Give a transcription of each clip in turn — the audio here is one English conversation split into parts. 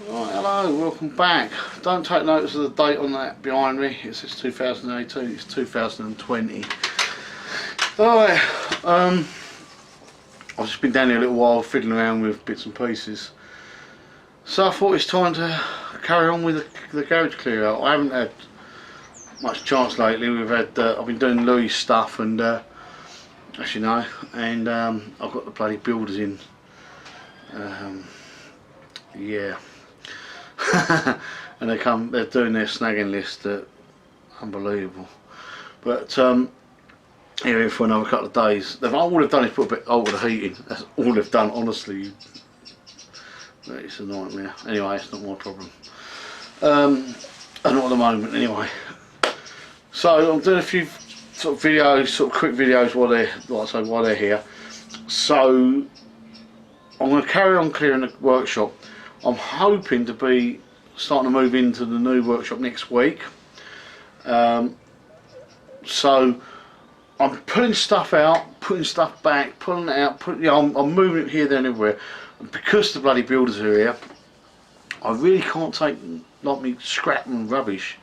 Right, hello, welcome back. Don't take notice of the date on that behind me. It says 2018, it's 2020. Alright, I've just been down here a little while fiddling around with bits and pieces. So I thought it's time to carry on with the garage clear out. I haven't had much chance lately. We've had, I've been doing Louis stuff and, as you know, and I've got the bloody builders in. Yeah. And they're doing their snagging list, unbelievable. But here for another couple of days. All they've done is put a bit over the heating. That's all they've done, honestly. It's a nightmare. Anyway, it's not my problem. Not at the moment, anyway. So I'm doing a few sort of videos, sort of quick videos while they're here. So I'm going to carry on clearing the workshop. I'm hoping to be starting to move into the new workshop next week. So I'm putting stuff out, putting stuff back, pulling it out, I'm moving it here, there and everywhere. And because the bloody builders are here, I really can't take like me scrap and rubbish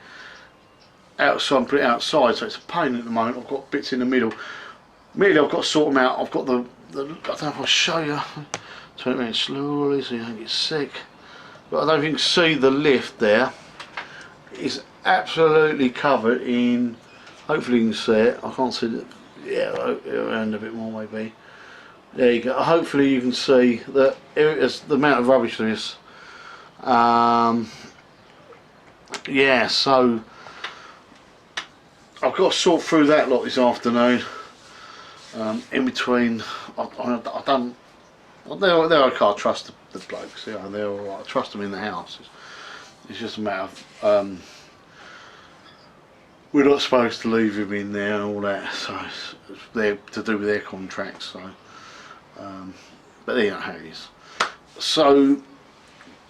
outside and put it outside, so it's a pain at the moment. I've got bits in the middle. Really, I've got to sort them out. I've got I don't know if I'll show you. Turn it around slowly so you don't get sick. But I don't know if you can see the lift there. It's absolutely covered in, hopefully you can see it. I can't see it. Yeah, around a bit more maybe. There you go. Hopefully you can see that it's the amount of rubbish there is. Yeah, so I've got to sort through that lot this afternoon. In between, I don't. Well, they're okay. I trust the blokes. You know, they're all right. I trust them in the house. It's just a matter of we're not supposed to leave him in there and all that. So it's there to do with their contracts. So, but you know how it is. So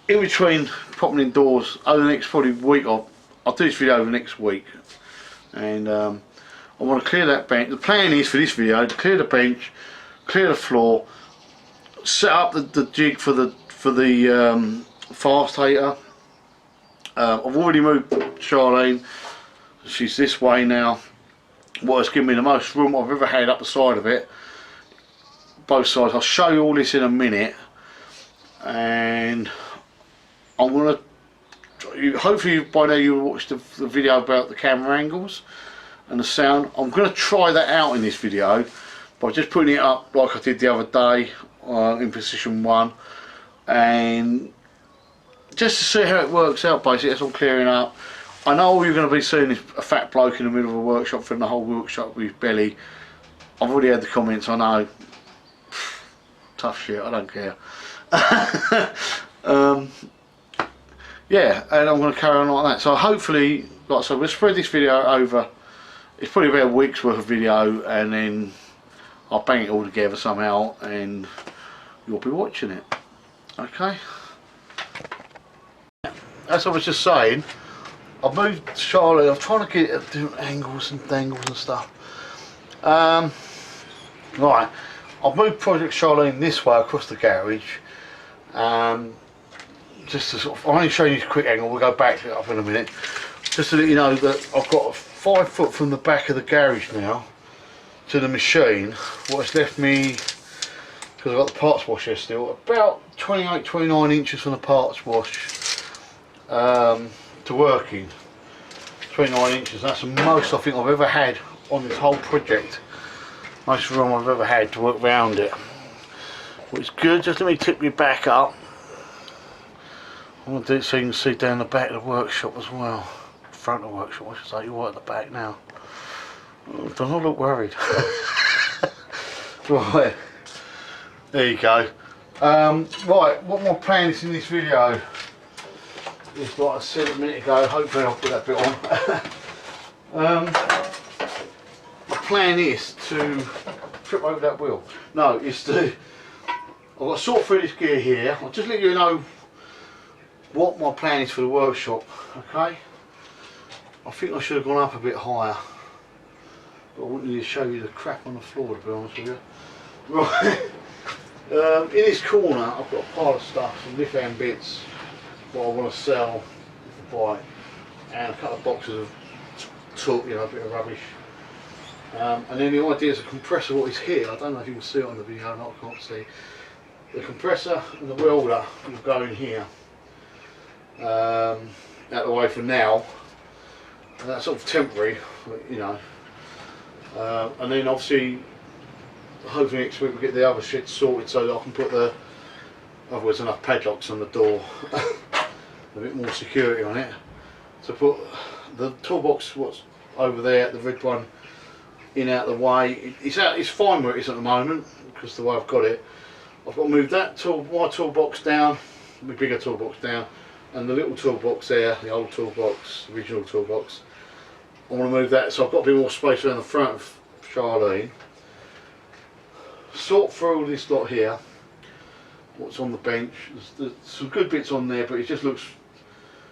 in between popping indoors over the next probably week, I'll do this video over next week, and I want to clear that bench. The plan is for this video to clear the bench, clear the floor, set up the jig for the fast hater. I've already moved Charlene. She's this way now. What has given me the most room I've ever had up the side of it, both sides. I'll show you all this in a minute, and I'm gonna. Hopefully by now you watched the video about the camera angles and the sound. I'm gonna try that out in this video by just putting it up like I did the other day. In position 1, and just to see how it works out. Basically, it's all clearing up. I know all you're going to be seeing is a fat bloke in the middle of a workshop filling the whole workshop with his belly. I've already had the comments. I know. Tough shit. I don't care. Yeah, and I'm going to carry on like that. So hopefully, like I said, we'll spread this video over. It's probably about a week's worth of video, and then I'll bang it all together somehow, and you'll be watching it. Okay. As I was just saying, I've moved Charlie. I'm trying to get at different angles and dangles and stuff. Right, I've moved Project Charlene this way across the garage. Just to sort of, I'll only show you a quick angle. We'll go back up in a minute. Just to let you know that I've got 5 foot from the back of the garage now to the machine. What's left me, because I've got the parts wash here still, about 28-29 inches from the parts wash to working. 29 inches, that's the most I think I've ever had on this whole project. Most room I've ever had to work around it. Which is good. Just let me tip you back up. I'm going to do it so you can see down the back of the workshop as well. Front of the workshop, I should say. You're right at the back now. Do not look worried. Right, there you go. Right, what my plan is in this video is, like I said a minute ago, hopefully I'll put that bit on. My plan is to trip over that wheel. No, it's to, I've got to sort through this gear here. I'll just let you know what my plan is for the workshop, okay? I think I should have gone up a bit higher, but I wanted to show you the crap on the floor, to be honest with you. Right, in this corner I've got a pile of stuff, some lift hand bits, what I want to sell, buy, and a couple of boxes of talk, you know, a bit of rubbish. And then the idea is a compressor, what is here, I don't know if you can see it on the video or not, I can't see. The compressor and the welder will go in here, out the way for now, and that's sort of temporary, you know. And then obviously, hopefully next week we'll get the other shit sorted so that I can put the, otherwise enough padlocks on the door, a bit more security on it. So put the toolbox, what's over there, the red one, in out the way. It's fine where it is at the moment because the way I've got it. I've got to move that my toolbox down, my bigger toolbox down, and the little toolbox there, the old toolbox, original toolbox. I want to move that so I've got a bit more space around the front of Charlene. Sort through all this lot here, what's on the bench. There's some good bits on there, but it just looks,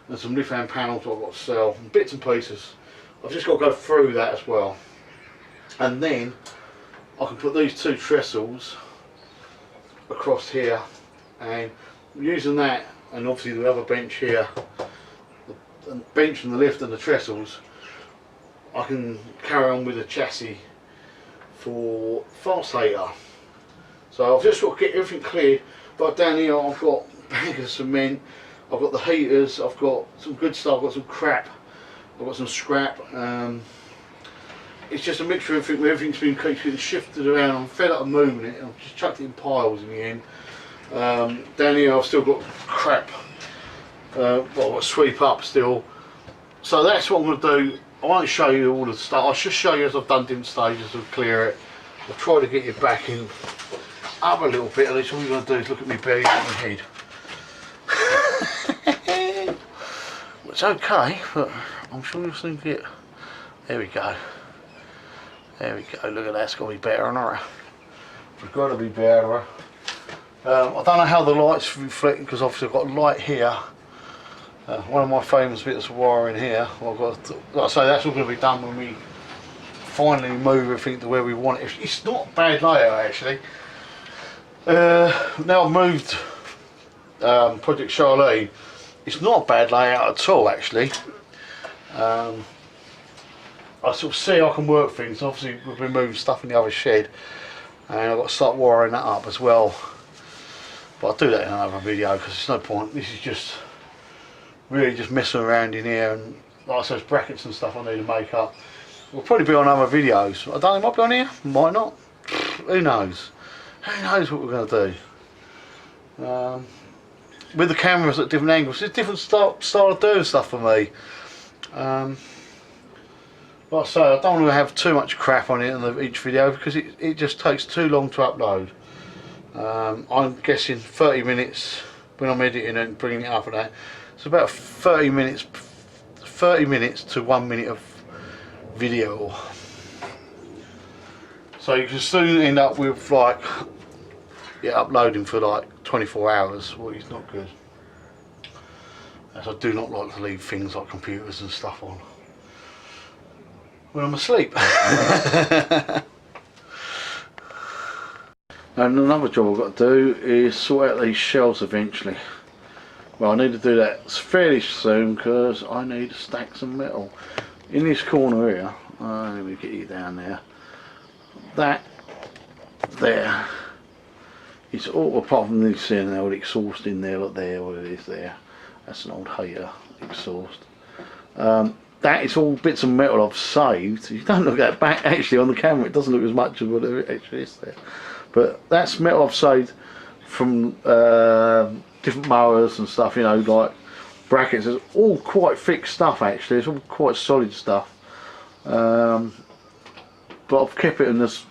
and some lift hand panels I've got to sell, and bits and pieces. I've just got to go through that as well. And then I can put these two trestles across here, and using that, and obviously the other bench here, the bench and the lift and the trestles, I can carry on with the chassis for fast later. So I've just got to get everything cleared. But down here I've got a bag of cement, I've got the heaters, I've got some good stuff, I've got some crap, I've got some scrap. It's just a mixture of everything. Everything's been keeping shifted around. I'm fed up of moving it. I've just chucked it in piles in the end. Down here I've still got crap. Well, I've got to sweep up still. So that's what I'm going to do. I won't show you all the stuff. I'll just show you as I've done different stages to clear it. I'll try to get you back in up a little bit. At least all you're going to do is look at me belly and my head. It's okay, but I'm sure you'll soon get. There we go. There we go. Look at that. It's got to be better, isn't it? It's got to be better. I don't know how the lights reflect because obviously I've got a light here. One of my famous bits of wiring here. Well, I've got to, like I say, that's all going to be done when we finally move everything to where we want it. It's not a bad layout actually. Now I've moved Project Charlene. It's not a bad layout at all actually. I sort of see I can work things. Obviously we've been moving stuff in the other shed, and I've got to start wiring that up as well. But I'll do that in another video because there's no point. This is just really just messing around in here, and like those brackets and stuff I need to make up. We'll probably be on other videos. I don't know, it might be on here, might not. Who knows? Who knows what we're going to do? With the cameras at different angles, it's a different style of doing stuff for me. Like I say, I don't want to have too much crap on it in each video because it just takes too long to upload. I'm guessing 30 minutes when I'm editing and bringing it up and that. It's about 30 minutes to 1 minute of video. So you can soon end up with like, yeah, uploading for like 24 hours, which is not good. As I do not like to leave things like computers and stuff on when I'm asleep. And another job I've got to do is sort out these shelves eventually. Well, I need to do that fairly soon because I need to stack some metal. In this corner here, let me get you down there. That there is all, apart from this in there, old exhaust in there, look there, what it is there. That's an old hater exhaust. That is all bits of metal I've saved. You don't look at back actually on the camera, it doesn't look as much as what it actually is there. But that's metal I've saved from different mowers and stuff, you know, like brackets. It's all quite thick stuff actually, it's all quite solid stuff. But I've kept it, and there's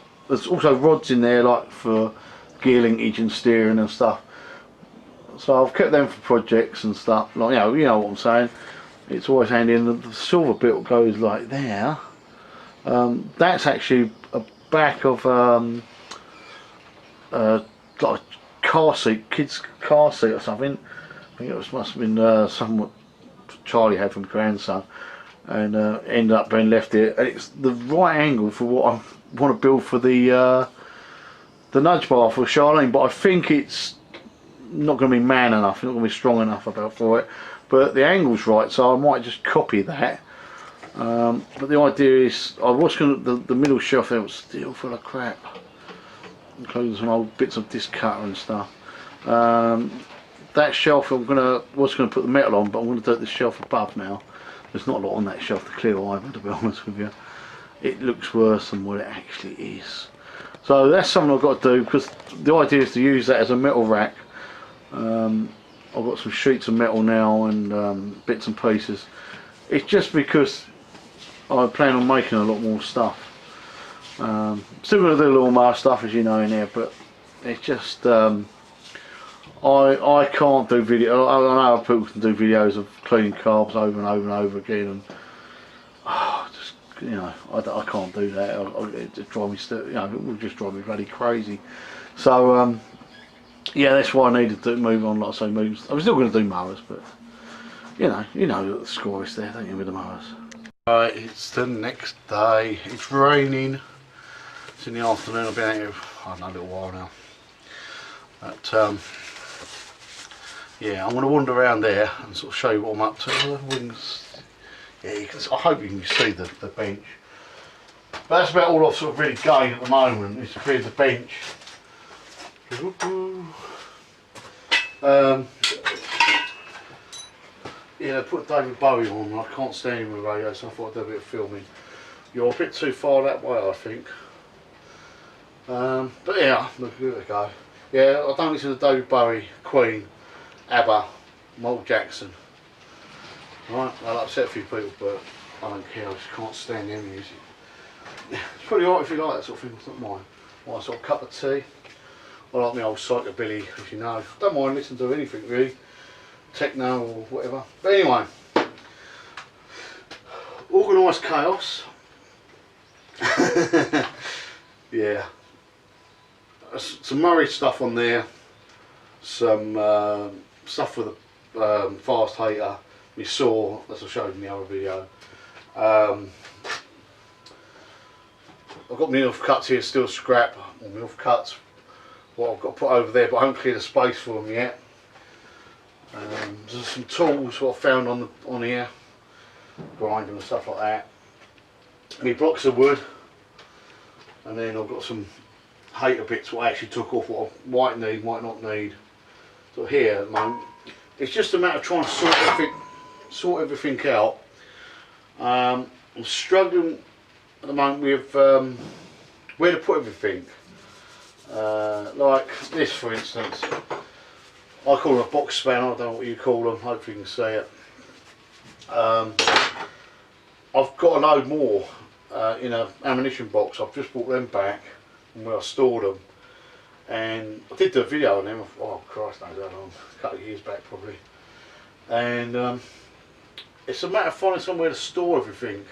also rods in there like for gear linkage and steering and stuff. So I've kept them for projects and stuff, like, you know what I'm saying. It's always handy, and the silver bit goes like there. That's actually a back of like a car seat, kid's car seat or something. I think it must have been something Charlie had from grandson, and ended up being left here. And it's the right angle for what I want to build for the nudge bar for Charlene, but I think it's not going to be man enough, not going to be strong enough about for it. But the angle's right, so I might just copy that. But the idea is, I was going to, the middle shelf there was still full of crap, including some old bits of disc cutter and stuff. That shelf was going to put the metal on, but I'm going to do the shelf above now. There's not a lot on that shelf to clear either, to be honest with you. It looks worse than what it actually is. So that's something I've got to do, because the idea is to use that as a metal rack. I've got some sheets of metal now and bits and pieces. It's just because I plan on making a lot more stuff. Still going to do lawnmower stuff, as you know, in here, but it's just I can't do video. I know people can do videos of cleaning carbs over and over and over again, and just, you know, I can't do that. It just drive me, you know, it will just drive me bloody crazy. So yeah, that's why I needed to move on. Like I say, I'm still going to do mowers, but you know the score is there, don't you, with the mowers? Right, it's the next day. It's raining. It's in the afternoon. I've been out here, I don't know, a little while now. But yeah, I'm going to wander around there and sort of show you what I'm up to. Wings. Yeah, I hope you can see the bench. But that's about all I've sort of really gained at the moment, is to clear the bench. Yeah, they put David Bowie on, and I can't stand him with radio, so I thought I'd do a bit of filming. You're a bit too far that way, I think. But yeah, look, here we go. Yeah, I don't listen to David Bowie, Queen, ABBA, Michael Jackson. Right, I'll upset a few people, but I don't care, I just can't stand their music. It's pretty alright if you like that sort of thing, it's not mine. I want a sort of cup of tea. I like my old psychobilly, as you know. Don't mind listening to anything really, techno or whatever. But anyway, organised chaos. Yeah, some Murray stuff on there, some stuff for the fast hater, my saw, as I showed in the other video. I've got my off cuts here, still scrap, or my off cuts, what I've got to put over there, but I haven't cleared the space for them yet. There's some tools what I found on here, grinding and stuff like that. My blocks of wood, and then I've got some hater bits what I actually took off, what I might need, might not need. So here at the moment, it's just a matter of trying to sort everything out. I'm struggling at the moment with where to put everything. Like this, for instance. I call them a box spanner, I don't know what you call them, hopefully you can see it. I've got a load more in an ammunition box. I've just brought them back from where I stored them. And I did do a video on them, oh Christ knows how long, a couple of years back probably. And it's a matter of finding somewhere to store everything.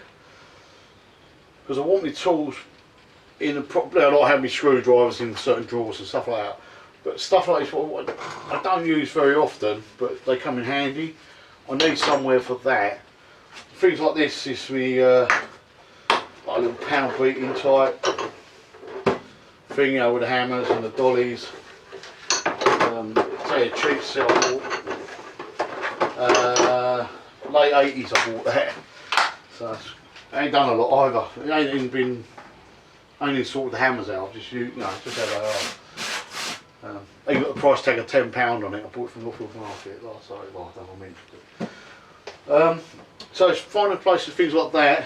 Because I want my tools in a proper, I like having my screwdrivers in certain drawers and stuff like that. But stuff like this, I don't use very often, but they come in handy. I need somewhere for that. Things like this is me, like a little pound beating type thing, you know, with the hammers and the dollies. Say a cheap set I bought. Late 80s I bought that. So I ain't done a lot either. It ain't even been, I ain't even sorted the hammers out. Just just how they are. I got the price tag of £10 on it. I bought it from Northfield Market last night. Well, I don't know if I mentioned it. So it's finding places, things like that.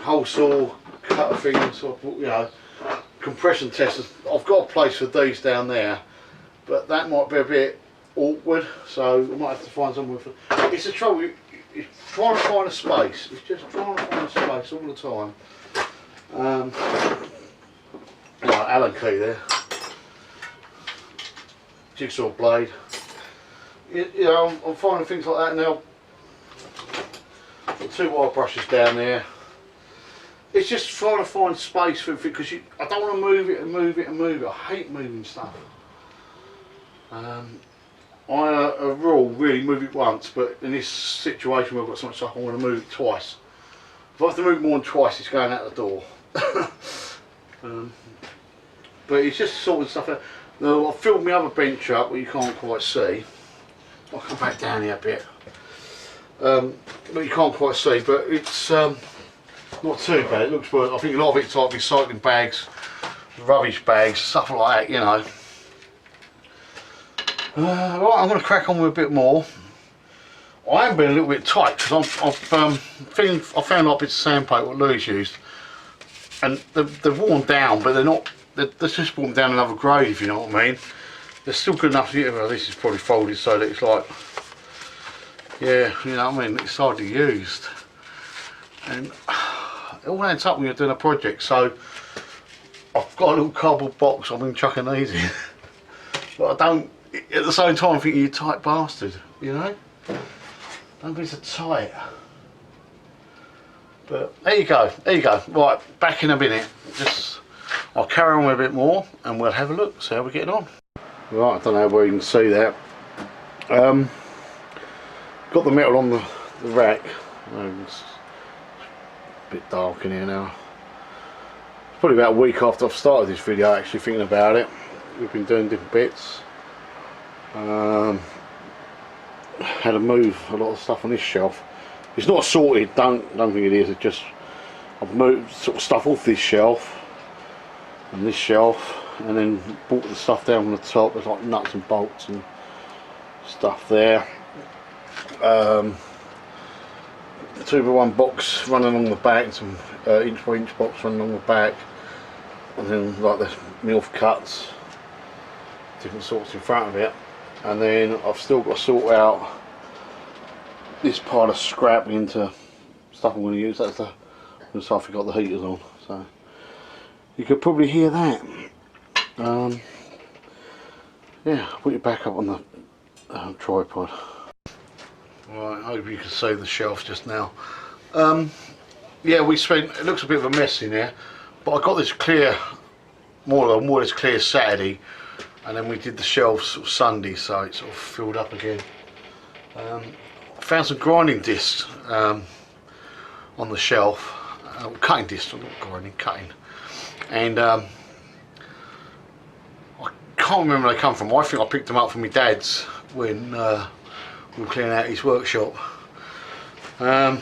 Hole saw, cutter things, you know, compression testers. I've got a place for these down there, but that might be a bit awkward. So I might have to find somewhere for. It's the trouble. It's trying to find a space. It's just trying to find a space all the time. Allen key there, jigsaw blade. You know, I'm finding things like that now. Got 2 wire brushes down there. It's just trying to find space for everything, because I don't want to move it and move it and move it. I hate moving stuff. I a rule really move it once, but in this situation where I've got so much stuff, I want to move it twice. If I have to move more than twice, it's going out the door. but he's just sorting stuff out. Now, I've filled my other bench up, but you can't quite see. I'll come back down here a bit. But you can't quite see, but it's not too bad. It looks worse. I think a lot of it's like recycling bags, rubbish bags, stuff like that, you know. Right, I'm going to crack on with a bit more. I am being a little bit tight because I found like bits of sandpaper what Louis used, and they're worn down, but they're not. They're just worn down another grade, if you know what I mean. They're still good enough to get. Well, this is probably folded so that it's like, yeah, you know what I mean. It's hardly used, and it all adds up when you're doing a project. So I've got a little cardboard box. I've been chucking these in, but I don't. At the same time, I think you're a tight bastard, you know. Don't be so tight. But there you go, there you go. Right, back in a minute. Just, I'll carry on with a bit more and we'll have a look, see how we're getting on. Right, I don't know where you can see that. Got the metal on the rack. It's a bit dark in here now. It's probably about a week after I've started this video actually thinking about it. We've been doing different bits. Had to move a lot of stuff on this shelf. It's not sorted, don't think it is. It's just I've moved sort of stuff off this shelf and this shelf, and then brought the stuff down from the top. There's like nuts and bolts and stuff there. 2x1 box running along the back, and some inch by inch box running along the back, and then like the MILF cuts, different sorts in front of it. And then I've still got to sort out this pile of scrap into stuff I'm going to use. That's the, so I forgot the heaters on, so you could probably hear that. Yeah, I'll put it back up on the tripod. Right, I hope you can see the shelf just now. Yeah, we spent, it looks a bit of a mess in there, but I got this clear, more or less clear Saturday, and then we did the shelves sort of Sunday, so it sort of filled up again. I found some grinding discs on the shelf, cutting discs, not grinding, cutting, and I can't remember where they come from. I think I picked them up from my dad's when we were clearing out his workshop. I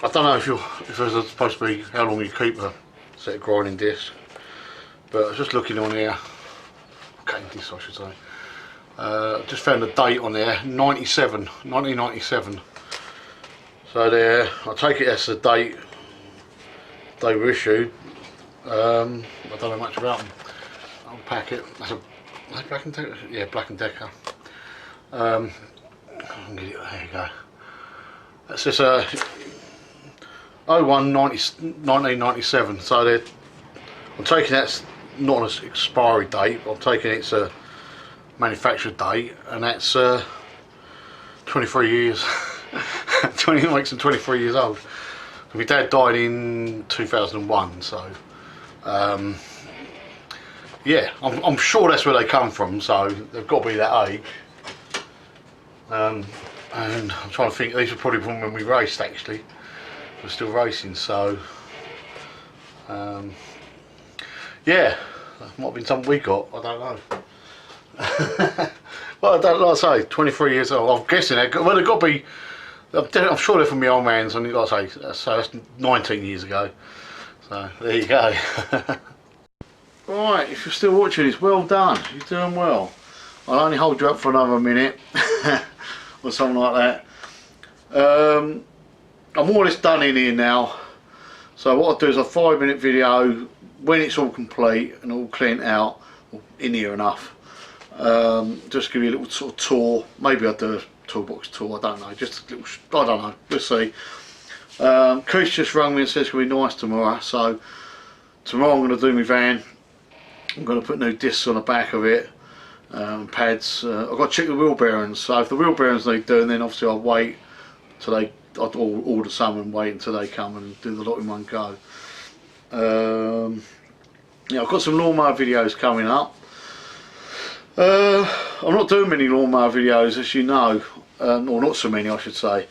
don't know if there's supposed to be how long you keep a set of grinding discs, but I was just looking on here. Cutting discs, I should say. Just found a date on there, 1997. So there, I take it as the date they were issued. I don't know much about them. I'll pack it. That's a Black & Decker. Yeah, Black & Decker. There you go. That's just a 1997. So they're, I'm taking that's not an expiry date, I'm taking it's a manufacture date, and that's 23 years. 20 makes them 23 years old. My dad died in 2001, so yeah, I'm sure that's where they come from, so they've got to be that age. And I'm trying to think, these were probably from when we raced actually. We're still racing, so yeah, that might have been something we got, I don't know. Well, I don't, like I say, 23 years old, I'm guessing they've got, well, they've got to be, I'm sure they're from my old man's, and like I say, so that's 19 years ago, so there you go. Right, if you're still watching this, well done, you're doing well. I'll only hold you up for another minute, or something like that. I'm more or less done in here now, so what I'll do is a 5-minute video when it's all complete and all cleaned out, in here enough. Just give you a little sort of tour. Maybe I'll do a toolbox tour, I don't know, just a little, I don't know, we'll see. Keith just rang me and says it's going to be nice tomorrow, so tomorrow I'm going to do my van. I'm going to put new discs on the back of it, pads. I've got to check the wheel bearings, so if the wheel bearings need doing, then obviously I'll wait till they, I'll order some and wait until they come and do the lot in one go. Yeah, I've got some lawnmower videos coming up. I'm not doing many lawnmower videos, as you know, or not so many I should say,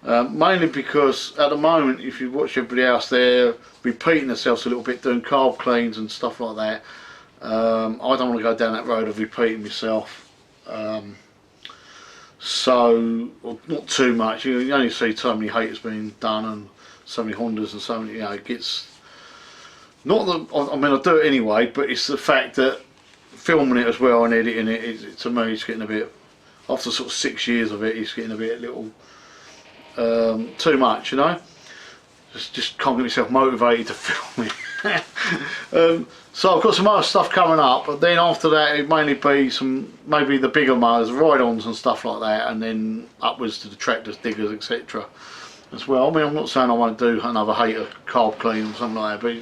mainly because at the moment, if you watch everybody else, they're repeating themselves a little bit, doing carb cleans and stuff like that, I don't want to go down that road of repeating myself. So, well, not too much. You only see so many haters being done, and so many Hondas, and so many, you know, it gets, not that, I mean, I do it anyway, but it's the fact that filming it as well and editing it, to me, it's getting a bit, after sort of 6 years of it, it's getting a bit little, too much, you know. Just can't get myself motivated to film it. So I've got some other stuff coming up, but then after that it mainly be some, maybe the bigger motors, ride-ons and stuff like that, and then upwards to the tractors, diggers, etc. as well. I mean, I'm not saying I won't do another hater carb clean or something like that, but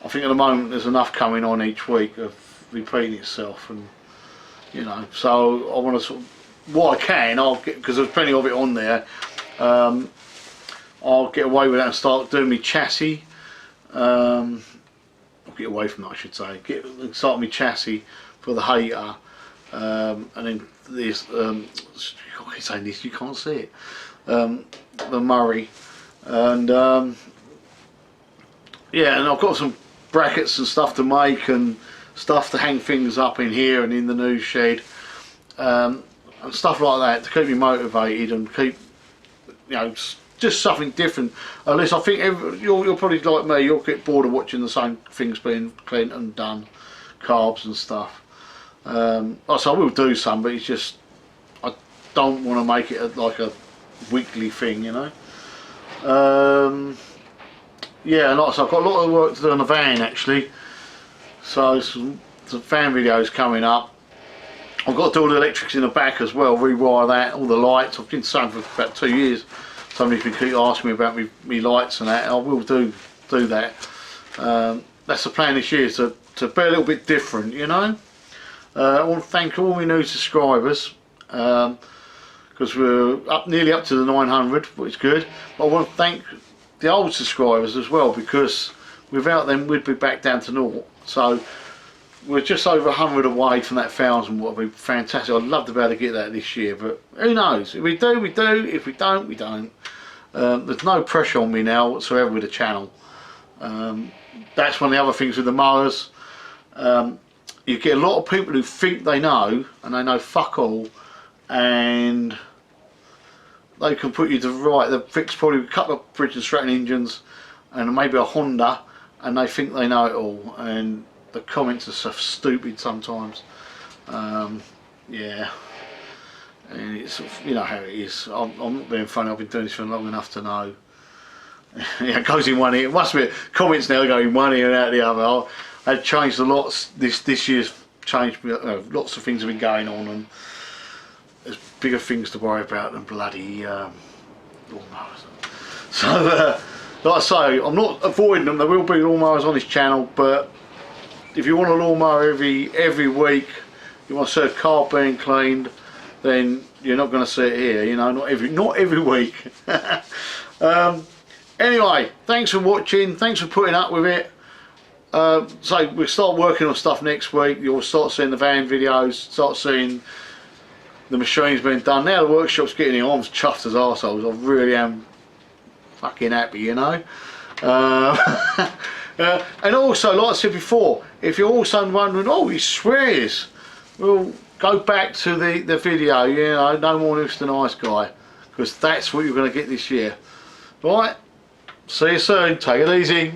I think at the moment there's enough coming on each week of repeating itself, and you know, so I want to sort of, what I can, I'll get, because there's plenty of it on there, I'll get away with that and start doing my chassis. I'll get away from that, I should say. Start my chassis for the hater, and then this. I keep saying this, you can't see it. The Murray, and yeah, and I've got some brackets and stuff to make and stuff to hang things up in here and in the new shed, and stuff like that to keep me motivated and keep, you know, just something different. At least I think you're probably like me, you'll get bored of watching the same things being cleaned and done, carbs and stuff. So I will do some, but it's just, I don't want to make it like a weekly thing, you know. Yeah, and like I said, I've got a lot of work to do on the van actually, so some van videos coming up. I've got to do all the electrics in the back as well, rewire that, all the lights. I've been saying for about 2 years, somebody's been keep asking me about me lights and that, and I will do that. That's the plan this year, to be a little bit different, you know. I want to thank all my new subscribers, because we're nearly up to the 900, which is good. But I want to thank the old subscribers as well, because without them we'd be back down to naught. So we're just over 100 away from that 1,000, what would be fantastic. I'd love to be able to get that this year, but who knows? If we do, we do. If we don't, we don't. There's no pressure on me now whatsoever with the channel. That's one of the other things with the mowers. You get a lot of people who think they know, and they know fuck all, and they can put you to right. They've fixed probably a couple of British and Stratton engines and maybe a Honda, and they think they know it all, and the comments are so stupid sometimes. Yeah, and it's, you know how it is. I'm not being funny, I've been doing this for long enough to know. Yeah, it goes in one ear. It must be comments now go in one ear and out the other. I've changed a lot. This year's changed. Lots of things have been going on, and there's bigger things to worry about than bloody lawnmowers. So, like I say, I'm not avoiding them. There will be lawnmowers on this channel, but if you want a lawnmower every week, you want to see a car being cleaned, then you're not going to see it here. You know, not every week. Anyway, thanks for watching. Thanks for putting up with it. So we'll start working on stuff next week. You'll start seeing the van videos, start seeing the machines being done. Now the workshop's getting in, I'm as chuffed as arseholes. I really am fucking happy, you know. And also, like I said before, if you're also wondering, oh, he swears, well, go back to the video, you know, no more Mr. Nice Guy, because that's what you're going to get this year. Right, see you soon, take it easy.